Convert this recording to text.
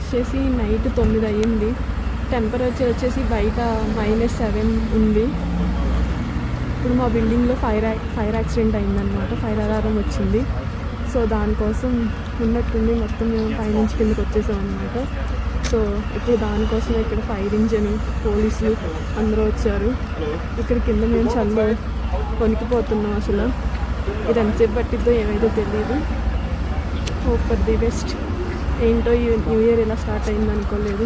వచ్చేసి నైట్ 9 అయ్యింది. టెంపరేచర్ వచ్చేసి బయట -7 ఉంది. ఇప్పుడు మా బిల్డింగ్లో ఫైర్ యాక్సిడెంట్ అయిందనమాట. ఫైర్ అలారం వచ్చింది. సో దానికోసం ఉన్నట్టుండి మొత్తం మేము పైనుంచి కిందకి వచ్చేసాం అనమాట. సో ఇప్పుడు దానికోసం ఇక్కడ ఫైర్ ఇంజన్, పోలీసులు అందరూ వచ్చారు. ఇక్కడ కింద మేము చల్ల వణికిపోతున్నాం. అసలు ఇది ఎంతసేపు పట్టిద్దో ఏమైతే తెలియదు. Hope for the best. ఏంటో ఈ న్యూ ఇయర్ ఇలా స్టార్ట్ అయింది అనుకోలేదు.